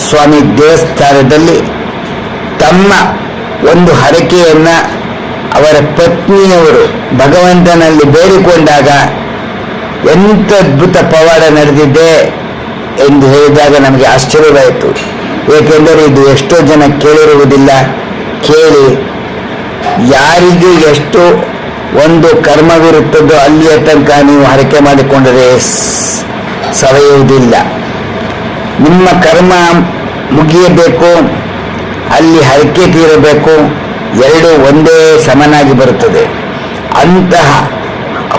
ಸ್ವಾಮಿ ದೇವಸ್ಥಾನದಲ್ಲಿ ತಮ್ಮ ಒಂದು ಹರಕೆಯನ್ನ ಅವರ ಪತ್ನಿಯವರು ಭಗವಂತನಲ್ಲಿ ಬೇಡಿಕೊಂಡಾಗ ಎಂಥ ಅದ್ಭುತ ಪವಾಡ ನಡೆದಿದೆ ಎಂದು ಹೇಳಿದಾಗ ನಮಗೆ ಆಶ್ಚರ್ಯವಾಯಿತು. ಏಕೆಂದರೆ ಇದು ಎಷ್ಟೋ ಜನ ಕೇಳಿರುವುದಿಲ್ಲ. ಕೇಳಿ, ಯಾರಿಗೆ ಎಷ್ಟು ಒಂದು ಕರ್ಮವಿರುತ್ತದೋ ಅಲ್ಲಿಯ ತನಕ ನೀವು ಹರಕೆ ಮಾಡಿಕೊಂಡರೆ ಸವೆಯುವುದಿಲ್ಲ. ನಿಮ್ಮ ಕರ್ಮ ಮುಗಿಯಬೇಕು, ಅಲ್ಲಿ ಹರಕೆ ತೀರಬೇಕು, ಎರಡೂ ಒಂದೇ ಸಮನಾಗಿ ಬರುತ್ತದೆ. ಅಂತಹ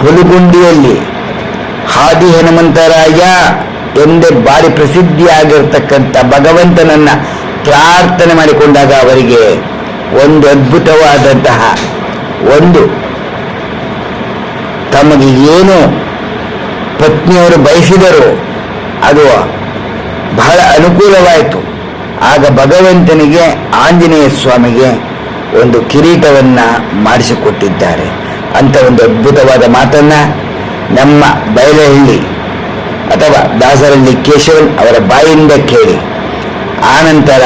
ಹುಲಗುಂಡಿಯಲ್ಲಿ ಹಾದಿ ಹನುಮಂತರಾಯ ಎಂದೇ ಭಾರಿ ಪ್ರಸಿದ್ಧಿಯಾಗಿರ್ತಕ್ಕಂಥ ಭಗವಂತನನ್ನ ಪ್ರಾರ್ಥನೆ ಮಾಡಿಕೊಂಡಾಗ ಅವರಿಗೆ ಒಂದು ಅದ್ಭುತವಾದಂತಹ ಒಂದು ತಮಗೆ ಏನು ಪತ್ನಿಯವರು ಬಯಸಿದರು ಅದು ಬಹಳ ಅನುಕೂಲವಾಯಿತು. ಆಗ ಭಗವಂತನಿಗೆ ಆಂಜನೇಯ ಸ್ವಾಮಿಗೆ ಒಂದು ಕಿರೀಟವನ್ನ ಮಾಡಿಸಿಕೊಟ್ಟಿದ್ದಾರೆ ಅಂತ ಒಂದು ಅದ್ಭುತವಾದ ಮಾತನ್ನ ನಮ್ಮ ಬಯಲಹಳ್ಳಿ ಅಥವಾ ದಾಸರಹಳ್ಳಿ ಕೇಶವನ್ ಅವರ ಬಾಯಿಂದ ಕೇಳಿ, ಆನಂತರ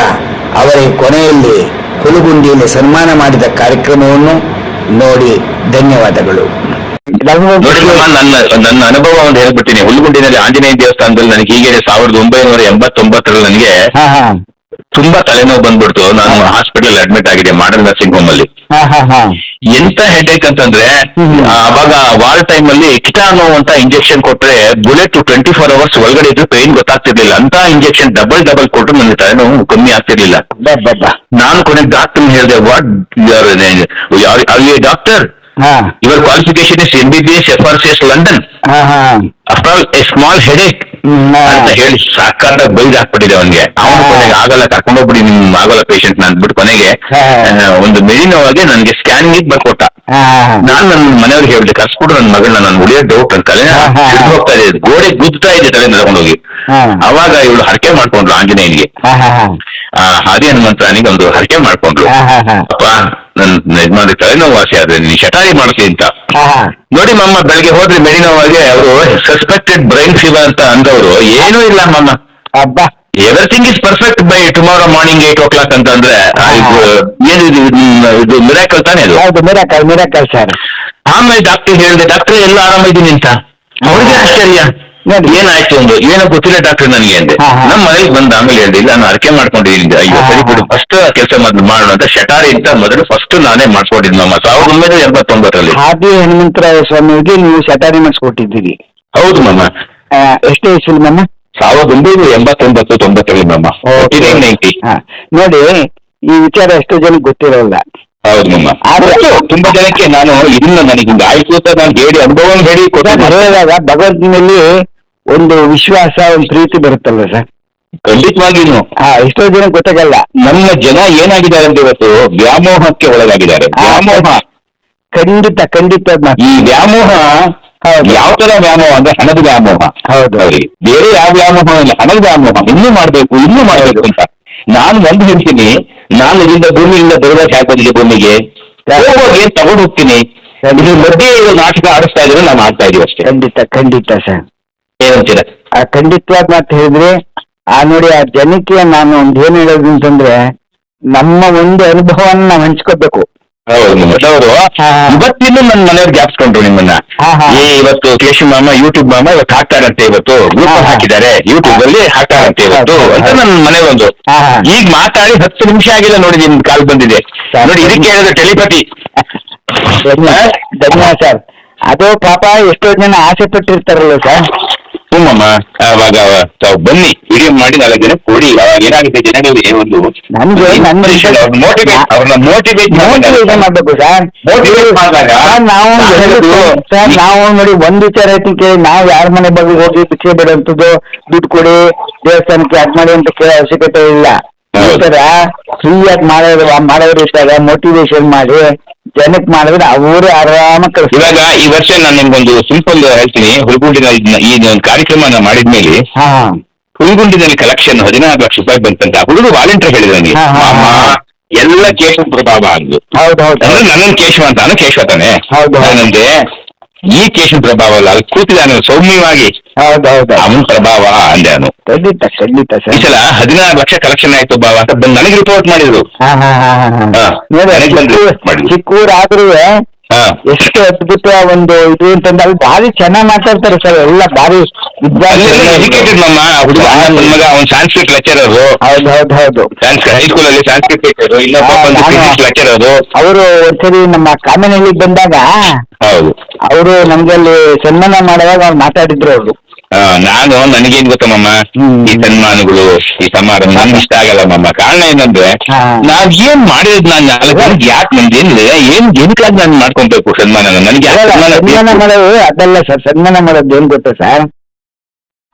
ಅವರಿಗೆ ಕೊನೆಯಲ್ಲಿ ಹುಲಗುಂಡಿಯಲ್ಲಿ ಸನ್ಮಾನ ಮಾಡಿದ ಕಾರ್ಯಕ್ರಮವನ್ನು ನೋಡಿ ಧನ್ಯವಾದಗಳು. ನನ್ನ ಅನುಭವ ಒಂದು ಹೇಳ್ಬಿಡ್ತೀನಿ. ಹುಲಗುಂಡಿನಲ್ಲಿ ಆಂಜನೇಯ ದೇವಸ್ಥಾನದಲ್ಲಿ ನನಗೆ ಹೀಗೆ 1989 ನನಗೆ ತುಂಬಾ ತಲೆನೋವು ಬಂದ್ಬಿಡ್ತು. ನಾನು ಹಾಸ್ಪಿಟಲ್ ಅಡ್ಮಿಟ್ ಆಗಿದೆ ಮಾಡಲ್ ನರ್ಸಿಂಗ್ ಹೋಮ್ ಅಲ್ಲಿ. ಎಂತ ಹೆಡ್ಏಕ್ ಅಂತಂದ್ರೆ ಅವಾಗ ವಾರ್ ಟೈಮ್ ಅಲ್ಲಿ ಕಿಟಾನೋ ಅಂತ ಇಂಜೆಕ್ಷನ್ ಕೊಟ್ರೆ ಬುಲೆಟ್ 24 hours ಒಳಗಡೆ ಇದ್ದು ಪೇನ್ ಗೊತ್ತಾಗ್ತಿರ್ಲಿಲ್ಲ. ಅಂತ ಇಂಜೆಕ್ಷನ್ ಡಬಲ್ ಕೊಟ್ಟರು ನನಗೆ ತಲೆನೋವು ಕಮ್ಮಿ ಆಗ್ತಿರ್ಲಿಲ್ಲ. ನಾನು ಕೊನೆಗೆ ಡಾಕ್ಟರ್ ಹೇಳಿದೆ, what doctor, your qualification is MBBS FRCS London, after all A small headache ಅಂತ ಹೇಳಿ ಸಾಕಾದಾಗ ಬೈದ್ ಹಾಕ್ಬಿಟ್ಟಿದೆ ಅವನಿಗೆ. ಅವನು ಕೊನೆಗೆ ಆಗಲ್ಲ, ಕರ್ಕೊಂಡೋಗ್ಬಿಡಿ, ನಿಮ್ ಆಗಲ್ಲ ಪೇಷಂಟ್ ಅಂದ್ಬಿಟ್ಟು ಕೊನೆಗೆ ಒಂದು ಮೆಡಿನೋವಾಗಿ ನನಗೆ ಸ್ಕ್ಯಾನಿಂಗ್ ಬರ್ಕೊಟ್ಟ. ನಾನ್ ನನ್ನ ಮನೆಯವ್ರಿಗೆ ಹೇಳ್ದೆ, ಕರ್ಸ್ಬಿಟ್ರು ನನ್ನ ಮಗಳನ್ನ, ನಾನು ಉಳಿಯೋ ಡೌಟ್ ಅಂತ ತಲೆ ಹೋಗ್ತಾ ಇದೆ, ಗೋಡೆ ಗುದ್ತಾ ಇದೆ ತಲೆ ತಗೊಂಡೋಗಿ. ಅವಾಗ ಇವಳು ಹರಕೆ ಮಾಡ್ಕೊಂಡ್ರು ಆಂಜನೇಯನಿಗೆ, ಹಾದಿ ಹನುಮಂತನಿಗೆ ಒಂದು ಹರಕೆ ಮಾಡ್ಕೊಂಡ್ರು. ಅಪ್ಪ ನನ್ ಯಜಮಾನ್ರಿ ತಲೆನೋವು ವಾಸಿ ಆದ್ರೆ ನೀನ್ ಶಟಾರಿ ಮಾಡ್ತೀನಿ ಅಂತ. ನೋಡಿ ಮಮ್ಮ, ಬೆಳಗ್ಗೆ ಹೋದ್ರೆ ಮೆಡಿನೋವಾಗೆ ಅವರು ಸಸ್ಪೆಕ್ಟೆಡ್ ಬ್ರೈನ್ ಫೀವರ್ ಅಂತ ಅಂದವರು, ಏನೂ ಇಲ್ಲ ಮಮ್ಮ, everything is perfect by tomorrow morning 8 o'clock ಅಂತ ಅಂದ್ರೆ ಇದು ಮಿರಾಕಲ್ ತಾನೇ ಅದು? Miracle sir. ಆಮೇಲೆ ಡಾಕ್ಟರ್ ಹೇಳಿದೆ, ಡಾಕ್ಟರ್ ಎಲ್ಲ ಆರಾಮಿದ್ದೀನಿ ಅಂತ. ಅವ್ರಿಗೆ ಆಶ್ಚರ್ಯ, ಏನಾಯ್ತು ಒಂದು ಏನೋ ಗೊತ್ತಿಲ್ಲ ಡಾಕ್ಟರ್ ನನಗೆ ಅಂದೆ. ನಮ್ಮ ಮನೆಗೆ ಬಂದ ಆಮೇಲೆ ಹೇಳಿದೆ, ನಾನು ಅರಕೆ ಮಾಡ್ಕೊಂಡಿದ್ದೀನಿ, ಅಯ್ಯೋ ಸರಿ ಬಿಡು, ಫಸ್ಟ್ ಕೆಲಸ ಮೊದಲು ಮಾಡೋಣ ಅಂತ ಶಟಾರಿ ಅಂತ ಮೊದಲು ಫಸ್ಟ್ ನಾನೇ ಮಾಡ್ಕೊಂಡಿದ್ದು ನಮ್ಮ 1989. ಹಾದಿ ಹನುಮಂತರಾಯ ಸ್ವಾಮಿಗೆ ನೀವು ಶಟಾರಿ ಮಾಡಿಸ್ಕೊಟ್ಟಿದ್ದೀರಿ? ಹೌದು ಮಮ್ಮ. ಎಷ್ಟು ವಯಸ್ಸಲ್ಲಿ ಮಮ್ಮ? 1989-90 ಮಮ್ಮ. ನೋಡಿ, ಈ ವಿಚಾರ ಎಷ್ಟೋ ಜನಕ್ಕೆ ಗೊತ್ತಿರೋಲ್ಲ. ಹೌದು ಮಮ್ಮ. ತುಂಬಾ ಜನಕ್ಕೆ ನಾನು ಇದನ್ನ ನನಗೆ ಆಯ್ತು ಅಂತ ನಾನು ಹೇಳಿ ಅನುಭವ ಹೇಳಿ ಹೇಳಿದಾಗ ಭಗವಂತನಲ್ಲಿ ಒಂದು ವಿಶ್ವಾಸ, ಒಂದು ಪ್ರೀತಿ ಬರುತ್ತಲ್ಲ ಸರ್? ಖಂಡಿತವಾಗಿನು. ಎಷ್ಟೋ ಜನ ಗೊತ್ತಾಗಲ್ಲ. ನಮ್ಮ ಜನ ಏನಾಗಿದ್ದಾರೆ ಅಂತ ಇವತ್ತು ವ್ಯಾಮೋಹಕ್ಕೆ ಒಳಗಾಗಿದ್ದಾರೆ. ವ್ಯಾಮೋಹ ಖಂಡಿತ ಈ ವ್ಯಾಮೋಹ ಯಾವ ತರ ವ್ಯಾಮೋಹ ಅಂದ್ರೆ ಹಣದ ವ್ಯಾಮೋಹ. ಹೌದು, ಬೇರೆ ಯಾವ ವ್ಯಾಮೋಹ ಇಲ್ಲ, ಹಣದ ವ್ಯಾಮೋಹ. ಇನ್ನೂ ಮಾಡ್ಬೇಕು ಅಂತ ನಾನು ಒಂದು ಹೇಳ್ತೀನಿ. ನಾನು ಇದರಿಂದ ಭೂಮಿಯಿಂದ ಬರುವಾಗ ಹಾಕೋದಿಲ್ಲ, ಭೂಮಿಗೆ ಹೋಗಿ ತಗೊಂಡು ಹೋಗ್ತೀನಿ. ಇದ್ರ ಮಧ್ಯೆ ನಾಟಕ ಆಡಿಸ್ತಾ ಇದ್ರೆ ನಾವು ಆಡ್ತಾ ಇದೀವಿ ಅಷ್ಟೇ. ಖಂಡಿತ ಸರ್. ಏನಂತೀರ? ಖಂಡಿತವಾದ ಮಾತು ಹೇಳಿದ್ರೆ, ನೋಡಿ ಆ ಜನಕ್ಕೆ ನಾನು ಒಂದು ಏನ್ ಹೇಳೋದು ಅಂತಂದ್ರೆ, ನಮ್ಮ ಒಂದು ಅನುಭವವನ್ನು ನಾವು ಹಂಚ್ಕೋಬೇಕು. ಹೌದು, ಇವತ್ತಿನ ನನ್ನ ಮನೆಯವ್ರು ಜ್ಞಾಪಿಸ್ಕೊಂಡ್ರು ನಿಮ್ಮನ್ನ. ಇವತ್ತು ಕೇಶು ಮಾಮ, ಯೂಟ್ಯೂಬ್ ಮಾಮ ಇವತ್ತು ಹಾಕ್ತಾರಂತೆ, ಇವತ್ತು ಗ್ರೂಪ್ ಹಾಕಿದ್ದಾರೆ, ಯೂಟ್ಯೂಬ್ ಅಲ್ಲಿ ಹಾಕ್ತಾರಂತೆ ಇವತ್ತು ಅಂತ ನನ್ನ ಮನೆಯೊಂದು. ಈಗ ಮಾತಾಡಿ 10 ನಿಮಿಷ ಆಗಿಲ್ಲ ನೋಡಿ, ನಿಮ್ ಕಾಲ್ ಬಂದಿದೆ ನೋಡಿ. ಇದಕ್ಕೆ ಹೇಳಿದ್ರೆ ಟೆಲಿಪತಿ. ಧನ್ಯವಾದ ಸರ್. ಅದು ಪಾಪ ಎಷ್ಟೋ ಜನ ಆಸೆ ಪಟ್ಟಿರ್ತಾರಲ್ಲ ಸರ್. ಹ್ಞೂಮ್ಮ, ಅವಾಗ ಬನ್ನಿ ವಿಡಿಯೋ ಮಾಡಿ 4 ಜನ ಕೊಡಿ. ಅವಾಗ ಏನಾಗುತ್ತೆ, ಜನಗಳಿಗೆ ಒಂದು ಅವ್ರನ್ನ ಮೋಟಿವೇಟ್ ಮಾಡ್ಬೇಕು ಸರ್. ನಾವು ನೋಡಿ ಒಂದು ವಿಚಾರ ಹೇಳ್ತೀನಿ, ನಾವು ಯಾರ ಮನೆ ಬಗ್ಗೆ ಹೋಗಿ ಭಿಕ್ಷೆ ಬೇಡಂತದ್ದು, ದುಡ್ಡು ಕೊಡಿ ದೇವಸ್ಥಾನಕ್ಕೆ ಅದ್ ಮಾಡಿ ಅಂತ ಕೇಳೋ ಅವಶ್ಯಕತೆ ಇಲ್ಲ. ಈ ತರ ಫ್ರೀಯಾಗಿ ಮಾಡೋರು ಇರ್ತಾರೆ, ಮೋಟಿವೇಶನ್ ಮಾಡಿ ಜನಕ್ಕೆ ಮಾಡಿದ್ರೆ ಅವರು ಆರಾಮ ಕಳಿಸ್ತಾರೆ. ಇವಾಗ ಈ ವರ್ಷ ನಾನು ನಿಮ್ಗೊಂದು ಸಿಂಪಲ್ ಹೇಳ್ತೀನಿ. ಹುಲಗುಂಡಿನ ಈ ಒಂದು ಕಾರ್ಯಕ್ರಮ ಮಾಡಿದ್ಮೇಲೆ ಹುಲಗುಂಡಿನಲ್ಲಿ ಕಲೆಕ್ಷನ್ 16 ಲಕ್ಷ ರೂಪಾಯಿ ಬಂತಂತ ಹುಡುಗರು ವಾಲಂಟಿಯರ್ ಹೇಳಿದ್ರು ನನಗೆ. ಎಲ್ಲ ಕೇಶವ ಪ್ರಭಾವ ಅಂದ್ರು. ಹೌದೌದು. ಅಂದ್ರೆ ನನ್ನನ್ನು ಕೇಶವ ಅಂತ, ನಾನು ಕೇಶವ ತಾನೆ. ಹೌದು. ಏನಂದ್ರೆ ಈ ಕೇಶನ್ ಪ್ರಭಾವ ಅಲ್ಲ, ಅಲ್ಲಿ ಕೂತಿದ್ದಾನೆ ಸೌಮ್ಯವಾಗಿ, ಹೌದೌದು. ಅವನ ಪ್ರಭಾವ ಅಂದೆ ಅವನು. ಖಂಡಿತ ಖಂಡಿತ ಈ ಸರ್. ಸಲ 16 ಲಕ್ಷ ಕಲೆಕ್ಷನ್ ಆಯ್ತು ಬಾವ ಅಂತ ಬಂದು ನನಗೆ ರಿಪೋರ್ಟ್ ಮಾಡಿದ್ರು. ಚಿಕ್ಕೂರ್ ಆದ್ರೂ ಹಾ, ಎಷ್ಟು ಅದ್ಭುತ ಒಂದು ಇದು ಅಂತಂದ್ರೆ ಅಲ್ಲಿ ಭಾರಿ ಚೆನ್ನಾಗಿ ಮಾತಾಡ್ತಾರೆ ಸರ್, ಎಲ್ಲ ಭಾರಿ ಎಜುಕೇಟೆಡ್ ಮಮ್ಮ ಹುಡುಗ ಮಗ, ಅವ್ನು ಸಾಂಸ್ಕ್ರಿಟ್ ಲೆಕ್ಚರರ್. ಹೌದು. ಹೈಸ್ಕೂಲ್ ಅಲ್ಲಿ ಸಾಂಸ್ಕ್ರಿಟ್ ಲೆಕ್ಚರ್, ಇನ್ನೊಬ್ಬ ಫಿಸಿಕ್ಸ್ ಲೆಕ್ಚರರ್. ಅವರು ಒಂದ್ಸರಿ ನಮ್ಮ ಕಾಮನಹಳ್ಳಿಗೆ ಬಂದಾಗ ಹೌದು, ಅವರು ನಮ್ಗೆ ಅಲ್ಲಿ ಸನ್ಮಾನ ಮಾಡುವಾಗ ಅವ್ರು ಮಾತಾಡಿದ್ರು ಅವರು. ನನಗೇನ್ ಗೊತ್ತಮ್ಮಮ್ಮ, ಈ ಸನ್ಮಾನಗಳು, ಈ ಸಮಾರಂಭ ನನ್ಗೆ ಇಷ್ಟ ಆಗಲ್ಲ ಮಮ್ಮ. ಕಾರಣ ಏನಂದ್ರೆ ನಾವ್ ಏನ್ ಮಾಡಿರೋದು, ನಾನು 4 ಜನಕ್ಕೆ ಯಾಕೆ ನಮ್ದೇನಿದೆ, ಏನಕ್ಕಾಗಿ ನಾನು ಮಾಡ್ಕೊಬೇಕು ಸನ್ಮಾನ? ನನಗೆ ಸನ್ಮಾನ ಮಾಡೋದು ಅದಲ್ಲ ಸರ್, ಸನ್ಮಾನ ಮಾಡೋದು ಏನ್ ಗೊತ್ತಾ ಸರ್,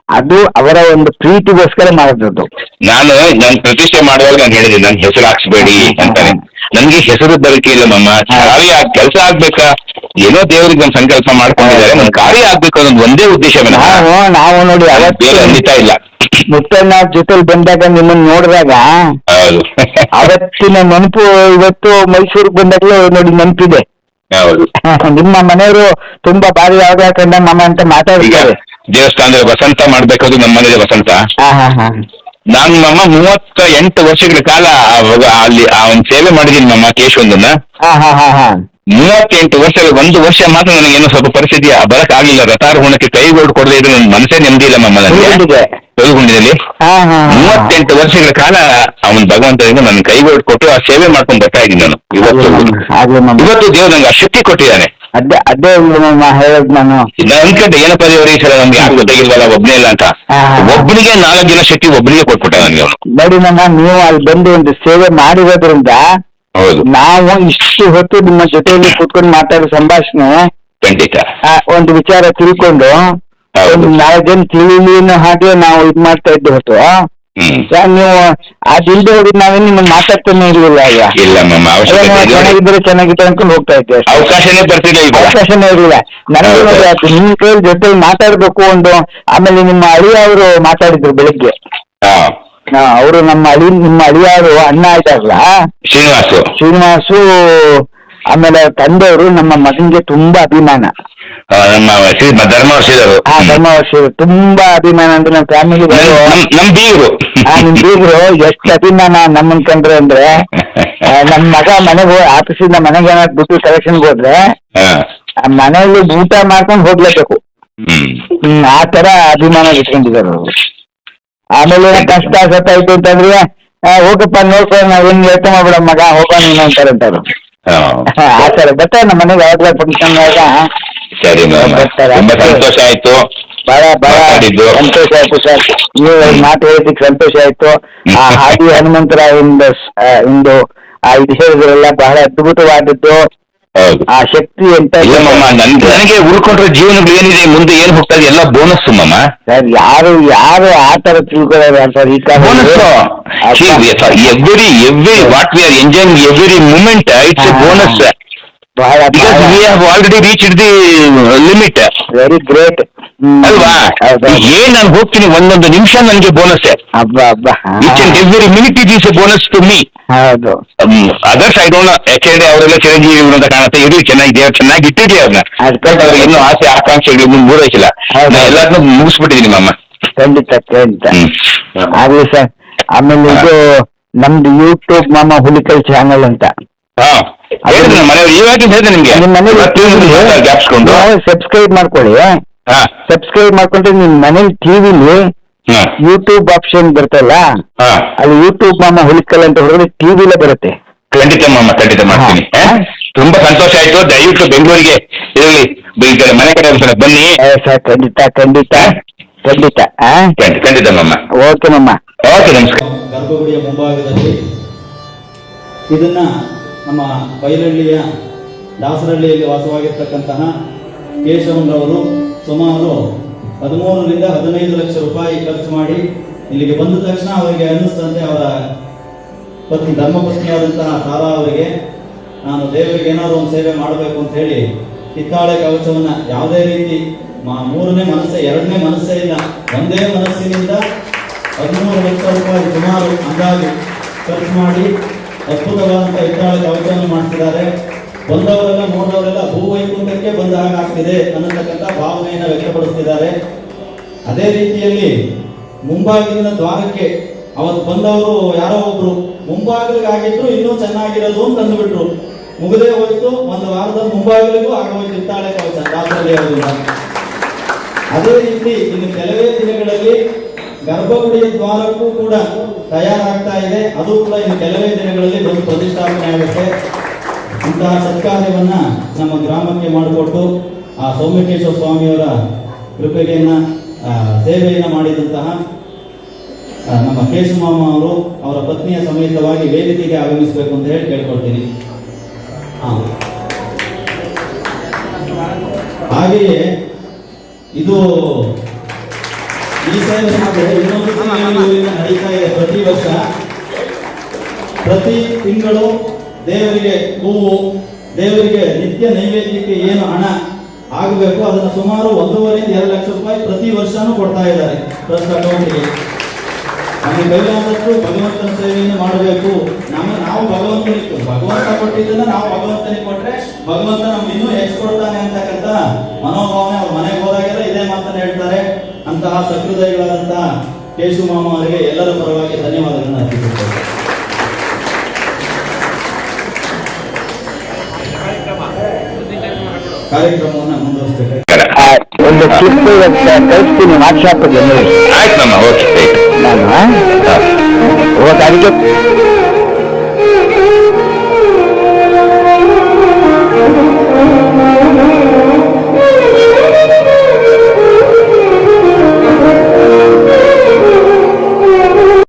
ಅದು ಅವರ ಒಂದು ಪ್ರೀತಿಗೋಸ್ಕರ ಮಾಡೋದು. ನಾನು ಪ್ರತಿಷ್ಠೆ ಮಾಡುವಾಗ ನಾನು ಹೇಳಿದ್ದೀನಿ, ನನ್ ಹೆಸರು ಹಾಕ್ಸ್ಬೇಡಿ ಅಂತಾನೆ. ನನ್ಗೆ ಹೆಸರು ಬರಕೆ ಇಲ್ಲ ಮಮ್ಮ, ಕಾರ್ಯ ಕೆಲಸ ಆಗ್ಬೇಕಾ, ಏನೋ ದೇವ್ರಿಗೆ ನಮ್ ಸಂಕಲ್ಪ ಮಾಡ್ಕೊಂಡಿದ್ದಾರೆ, ನನ್ ಕಾರ್ಯ ಆಗ್ಬೇಕು ಅನ್ನೋದು ಒಂದೇ ಉದ್ದೇಶ. ನಾವು ನೋಡಿ ಬೇರೆ ಖಂಡಿತ ಇಲ್ಲ. ಮುತ್ತಣ್ಣ ಜೊತೆಲಿ ಬಂದಾಗ ನಿಮ್ಮನ್ನ ನೋಡಿದಾಗ ಹೌದು, ಅವತ್ತಿನ ನೆನಪು ಇವತ್ತು ಮೈಸೂರಿಗೆ ಬಂದಾಗಲೂ ನೋಡಿ ನೆನಪಿದೆ. ಹೌದು, ನಿಮ್ಮ ಮನೆಯವರು ತುಂಬಾ ಬಾರಿ ಯಾವಾಗ ಕಂಡ ಮಮ್ಮ ಅಂತ ಮಾತಾಡಿದ್ದಾರೆ. ದೇವಸ್ಥಾನದಲ್ಲಿ ವಸಂತ ಮಾಡ್ಬೇಕಾದ್ರು ನಮ್ಮ ಮನೇಲಿ ವಸಂತ. ನಾನು ಮಮ್ಮ 38 ವರ್ಷಗಳ ಕಾಲ ಅಲ್ಲಿ ಒಂದು ಸೇವೆ ಮಾಡಿದೀನಿ ಮಮ್ಮ, ಕೇಶವಂದನ್ನ. 38 ವರ್ಷ, 1 ವರ್ಷ ಮಾತ್ರ ನನಗೇನೋ ಸ್ವಲ್ಪ ಪರಿಸ್ಥಿತಿ ಬರಕ್ ಆಗ್ಲಿಲ್ಲ, ರಥಾರೋಹಣಕ್ಕೆ ಕೈಗೋಡು ಕೊಡದೇ ಇದ್ರೆ ನನ್ನ ಮನಸ್ಸೇ ನೆಮ್ಮದಿ ಇಲ್ಲ ಮಮ್ಮ ನನಗೆ. ತೊಲಗುಂಡಿದಲ್ಲಿ 38 ವರ್ಷಗಳ ಕಾಲ ಅವನ್ ಭಗವಂತನಿಂದ ನನ್ನ ಕೈಗೋಡು ಕೊಟ್ಟು ಆ ಸೇವೆ ಮಾಡ್ಕೊಂಡು ಬರ್ತಾ ಇದ್ದೀನಿ ನಾನು. ಇವತ್ತು ದೇವ್ರು ನಂಗೆ ಆ ಶಕ್ತಿ ಕೊಟ್ಟಿದ್ದಾನೆ. ಅದೇ ಹೇಳದ್ ನಾನು ಅನ್ಕಂಡೆ ಏನಪ್ಪ ದೇವ್ರ ಈ ಸಲ ನಮ್ಗೆ ಯಾರು ಗೊತ್ತಾಗಿಲ್ವಲ್ಲ, ಒಬ್ಬನೇ ಇಲ್ಲ ಅಂತ. ಒಬ್ಬನಿಗೆ 4 ಜನ ಶಕ್ತಿ ಒಬ್ಬನಿಗೆ ಕೊಟ್ಬಿಟ್ಟ ನನಗೆ ಅವನು. ನೋಡಿ ನಮ್ಮ, ನೀವು ಅಲ್ಲಿ ಬಂದು ಒಂದು ಸೇವೆ ಮಾಡಿರೋದ್ರಿಂದ ಹೌದು, ನಾವು ಇಷ್ಟು ಹೊತ್ತು ನಿಮ್ಮ ಜೊತೆಯಲ್ಲಿ ಕೂತ್ಕೊಂಡು ಮಾತಾಡೋ ಸಂಭಾಷಣೆ ಖಂಡಿತ ಒಂದು ವಿಚಾರ ತಿಳ್ಕೊಂಡು ಒಂದು 4 ಜನ ತಿಳಿಲಿನ ಹಾಗೆ ನಾವು ಇದ್ ಮಾಡ್ತಾ ಇದ್ದು ಹೊತ್ತು ನೀವು ಅದಿಲ್ದೆ ಹೋಗಿ ನಾವೇ ನಿಮ್ಮನ್ನ ಮಾತಾಡ್ತಾನೆ ಇರ್ಲಿಲ್ಲ. ಇಲ್ಲ ಚೆನ್ನಾಗಿದ್ರೆ ಚೆನ್ನಾಗಿದೆ ಅನ್ಕೊಂಡು ಹೋಗ್ತಾ ಇದ್ದೆ, ಅವಕಾಶನೇ ಇರಲಿಲ್ಲ ನನಗೆ. ನಿಮ್ ಕೈ ಜೊತೆ ಮಾತಾಡ್ಬೇಕು ಒಂದು. ಆಮೇಲೆ ನಿಮ್ಮ ಅಳಿಯ ಅವರು ಮಾತಾಡಿದ್ರು ಬೆಳಿಗ್ಗೆ. ಅವರು ನಿಮ್ಮ ಅಳಿಯವರು ಅಣ್ಣ ಇದ್ದಾರಲ್ಲ ಶ್ರೀನಿವಾಸು, ಆಮೇಲೆ ತಂದೆಯವರು ನಮ್ಮ ಮಗನಿಗೆ ತುಂಬಾ ಅಭಿಮಾನ. ಧರ್ಮವರ್ಷಿದರು ತುಂಬಾ ಅಭಿಮಾನ ಅಂದ್ರೆ ನಮ್ಮ ಫ್ಯಾಮಿಲಿ ನಿಮ್ ಬೀಗರು ಎಷ್ಟು ಅಭಿಮಾನ ನಮ್ಮನ್ ಕಂಡ್ರೆ ಅಂದ್ರೆ, ನಮ್ ಮಗ ಮನೆಗೆ ಆಫೀಸಿಂದ ಮನೆಗೆ ಏನಾದ್ರು ದುಡ್ಡು ಕಲೆಕ್ಷನ್ಗೆ ಹೋದ್ರೆ ಮನೆಯಲ್ಲಿ ಊಟ ಮಾಡ್ಕೊಂಡು ಹೋಗ್ಲೇಬೇಕು. ಆ ತರ ಅಭಿಮಾನ ಇಟ್ಕೊಂಡಿದ್ದಾರೆ ಅವರು. ಆಮೇಲೆ ಕಷ್ಟ ಸತ್ತಾಯ್ತು ಅಂತಂದ್ರೆ ಹೋಗಪ್ಪ ನೋಡ್ಕೊಂಡು ನಾವೇನ್ ಯೋಚನೆ ಮಾಡ್ಬಿಡ ಮಗ ಹೋಗೋಣ ನೀನು ಅಂತಾರಂತಾರು. ಆ ತರ ಬರ್ತಾರೆ ನಮ್ಮ ಮನೆಗೆ ಯಾವಾಗ್ಲೂ ಫಂಕ್ಷನ್ ಸಂತೋಷ ಆಯ್ತು, ಬಹಳ ಸಂತೋಷ ಆಯ್ತು ಸರ್. ನೀವು ಮಾತು ಹೇಳಿದ್ದಕ್ಕೆ ಸಂತೋಷ ಆಯ್ತು. ಆ ಹಾದಿ ಹನುಮಂತರಾವ್ ಇಂದು ಇದು ಹೇಳಿದ್ರೆಲ್ಲ ಬಹಳ ಅದ್ಭುತವಾದದ್ದು. ಆ ಶಕ್ತಿ ಅಂತ ನನಗೆ ಉಳ್ಕೊಂಡ್ರೆ ಜೀವನಗಳು ಏನಿದೆ, ಮುಂದೆ ಏನ್ ಹೋಗ್ತಾ ಇದೆ ಎಲ್ಲ ಬೋನಸ್ ಮಮ್ಮ. ಸರ್ ಯಾರು ಆ ತರ ತಿಳ್ಕೊಳ್ಳೋದು ಸರ್, ಈ every what we are enjoying every moment it's a bonus. Because we have already reached the limit. Very great. ಅಲ್ವಾ? ಏನ್ ನಾನು ಹೋಗ್ತೀನಿ ಒಂದೊಂದು ನಿಮಿಷ ನನಗೆ bonus. Each and every minute it is a bonus to me. ಹೌದು. Others I don't know. ಯಾಕೆಂದ್ರೆ ಅವರೆಲ್ಲ ಚಿರಂಜೀವಿ ಅಂತ ಕಾಣುತ್ತೆ, ಇರ್ಲಿ ಚೆನ್ನಾಗಿದೆ, ಅವ್ರು ಚೆನ್ನಾಗಿ ಇಟ್ಟಿರ್ಲಿ ಅವ್ರನ್ನ. ಅವ್ರಿಗೆ ಇನ್ನೂ ಆಸೆ ಆಕಾಂಕ್ಷೆಗಳು ಮೂರೈಸಿಲ್ಲ. ಎಲ್ಲಾದ್ನೂ ಮುಗಿಸ್ಬಿಟ್ಟಿದೀನಿ ಮಮ್ಮ. ಖಂಡಿತ ಆಗ್ಲಿ ಸರ್. ಆಮೇಲೆ ಇದು ನಮ್ದು ಯೂಟ್ಯೂಬ್ ಮಾಮ ಹುಲಿಕಲ್ ಚಾನಲ್ ಅಂತ. ಸಬ್ಸ್ಕ್ರೈಬ್ ಮಾಡ್ಕೊಳ್ಳಿ. ಸಬ್ಸ್ಕ್ರೈಬ್ ಮಾಡ್ಕೊಂಡ್ರೆ ನಿಮ್ ಮನೇಲಿ ಟಿವಿಲಿ ಯೂಟ್ಯೂಬ್ ಆಪ್ಷನ್ ಬರ್ತಲ್ಲ, ಅಲ್ಲಿ ಯೂಟ್ಯೂಬ್ ಮಾಮ ಹುಲಿಕಲ್ ಅಂತ ಹೊರಗಡೆ ಟಿವಿಲೇ ಬರುತ್ತೆ. ಖಂಡಿತ ಮಾಮ, ಖಂಡಿತ ಮಾಡ್ತೀನಿ. ತುಂಬಾ ಸಂತೋಷ ಆಯ್ತು. ದಯವಿಟ್ಟು ಬೆಂಗಳೂರಿಗೆ ಮನೆ ಕಡೆ ಬನ್ನಿ ಸರ್. ಖಂಡಿತ ಮಾಮ. ಓಕೆ ಮಾಮ. ಓಕೆ, ನಮಸ್ಕಾರ. ಗರ್ಭಗುಡಿಯ ಮುಂಭಾಗದಲ್ಲಿ ಇದನ್ನ ನಮ್ಮ ಬೈಲಹಳ್ಳಿಯ ದಾಸರಹಳ್ಳಿಯಲ್ಲಿ ವಾಸವಾಗಿರ್ತಕ್ಕಂತಹ ಕೇಶವನರವರು ಸುಮಾರು 13ರಿಂದ 15 ಲಕ್ಷ ರೂಪಾಯಿ ಖರ್ಚು ಮಾಡಿ ಇಲ್ಲಿಗೆ ಬಂದ ತಕ್ಷಣ ಅವರಿಗೆ ಅನ್ನಿಸ್ತಂತೆ, ಅವರ ಧರ್ಮಪತ್ನಿಯಾದಂತಹ ತಾರಾ ಅವರಿಗೆ ನಾನು ದೇವರಿಗೆ ಏನಾದರೂ ಒಂದು ಸೇವೆ ಮಾಡಬೇಕು ಅಂತ ಹೇಳಿ ಹಿತ್ತಾಳೆ ಕವಚವನ್ನ ಯಾವುದೇ ರೀತಿ ಮೂರನೇ ಮನಸ್ಸೇ, ಎರಡನೇ ಮನಸ್ಸೇ ಇಲ್ಲ, ಒಂದೇ ಮನಸ್ಸಿನಿಂದ 13 ಲಕ್ಷ ರೂಪಾಯಿ ಸುಮಾರು ಅಂದಾಜು ಖರ್ಚು ಮಾಡಿ ಅದ್ಭುತವಾದಂಥ ಹಿತ್ತಾಳೆ ಕವಚವನ್ನು ಮಾಡಿಸಿದ್ದಾರೆ. ಬಂದವರೆಲ್ಲ ನೋಡಿದವರೆಲ್ಲ ಭೂವೈಕುಂಠಕ್ಕೆ ಬಂದ ಹಾಗಾಗ್ತಿದೆ ಅನ್ನತಕ್ಕಂಥ ಭಾವನೆಯನ್ನು ವ್ಯಕ್ತಪಡಿಸ್ತಿದ್ದಾರೆ. ಅದೇ ರೀತಿಯಲ್ಲಿ ಮುಂಭಾಗಿಲಿನ ದ್ವಾರಕ್ಕೆ ಅವತ್ತು ಬಂದವರು ಯಾರೋ ಒಬ್ರು ಮುಂಭಾಗಿಲಿಗಾಗಿದ್ರು ಇನ್ನೂ ಚೆನ್ನಾಗಿರೋದು ಅಂತ ಅಂದುಬಿಟ್ರು. ಮುಗದೇ ಹೋಯ್ತು, ಒಂದು ವಾರದ ಮುಂಭಾಗಿಲಿಗೂ ಆಗೋಯ್ತು ಹಿತ್ತಾಳೆ ಕವಚ ರಾತ್ರಿ ಆಗೋದಿಲ್ಲ. ಅದೇ ರೀತಿ ಇನ್ನು ಕೆಲವೇ ದಿನಗಳಲ್ಲಿ ಗರ್ಭಗುಡಿಯ ದ್ವಾರಕ್ಕೂ ಕೂಡ ತಯಾರಾಗ್ತಾ ಇದೆ. ಅದು ಕೂಡ ಇನ್ನು ಕೆಲವೇ ದಿನಗಳಲ್ಲಿ ಒಂದು ಪ್ರತಿಷ್ಠಾಪನೆ ಆಗುತ್ತೆ. ಇಂತಹ ಸತ್ಕಾರ್ಯವನ್ನ ನಮ್ಮ ಗ್ರಾಮಕ್ಕೆ ಮಾಡಿಕೊಟ್ಟು ಆ ಸೌಮ್ಯಕೇಶ್ವರ ಸ್ವಾಮಿಯವರ ಕೃಪೆಗೆಯನ್ನ ಸೇವೆಯನ್ನು ಮಾಡಿದಂತಹ ನಮ್ಮ ಕೇಶುಮಾಮ ಅವರು ಅವರ ಪತ್ನಿಯ ಸಮೇತವಾಗಿ ವೇದಿಕೆಗೆ ಆಗಮಿಸಬೇಕು ಅಂತ ಹೇಳಿ ಕೇಳ್ಕೊಳ್ತೀನಿ. ಹಾಗೆಯೇ ಇದು ಈ ಸೇವೆ ಇನ್ನೊಂದು ನಡೀತಾ ಇದೆ. ಪ್ರತಿ ವರ್ಷ ಪ್ರತಿ ತಿಂಗಳು ದೇವರಿಗೆ ಹೂವು, ದೇವರಿಗೆ ನಿತ್ಯ ನೈವೇದ್ಯಕ್ಕೆ ಏನು ಹಣ ಆಗಬೇಕು ಅದನ್ನು ಸುಮಾರು 1.5 2 ಲಕ್ಷ ರೂಪಾಯಿ ಪ್ರತಿ ವರ್ಷನೂ ಕೊಡ್ತಾ ಇದ್ದಾರೆ ಟ್ರಸ್ಟ್ ಅಕೌಂಟ್ಗೆ. ನಮಗೆ ಕೈಲಾದಷ್ಟು ಭಗವಂತನ ಸೇವೆಯನ್ನು ಮಾಡಬೇಕು. ನಾವು ಭಗವಂತ ಕೊಟ್ಟಿದ್ದನ್ನ ನಾವು ಭಗವಂತನಿಗೆ ಕೊಟ್ರೆ ಭಗವಂತ ನಮ್ಗೆ ಇನ್ನೂ ಹೆಚ್ಚು ಕೊಡ್ತಾನೆ ಅಂತಕ್ಕಂಥ ಮನೋಭಾವನೆ ಅವ್ರ ಮನೆಗೆ ಹೋದಾಗೆಲ್ಲ ಇದೇ ಮಾತನ್ನು ಹೇಳ್ತಾರೆ. ಅಂತಹ ಸಹೃದಯಿಗಳಾದಂತಹ ಕೇಶುಮಾಮ ಅವರಿಗೆ ಎಲ್ಲರ ಪರವಾಗಿ ಧನ್ಯವಾದಗಳನ್ನು ಅರ್ಪಿಸುತ್ತೇವೆ. ಕಾರ್ಯಕ್ರಮವನ್ನು ಮುಂದುವರಿಸಬೇಕು. ಒಂದು ಕ್ಲಿಪ್ ಕಳಿಸ್ತೀನಿ ವಾಟ್ಸಾಪ್. ಆಯ್ತು ನಮ್ಮ ಓಕೆ ನಾನು ಅದಕ್ಕೆ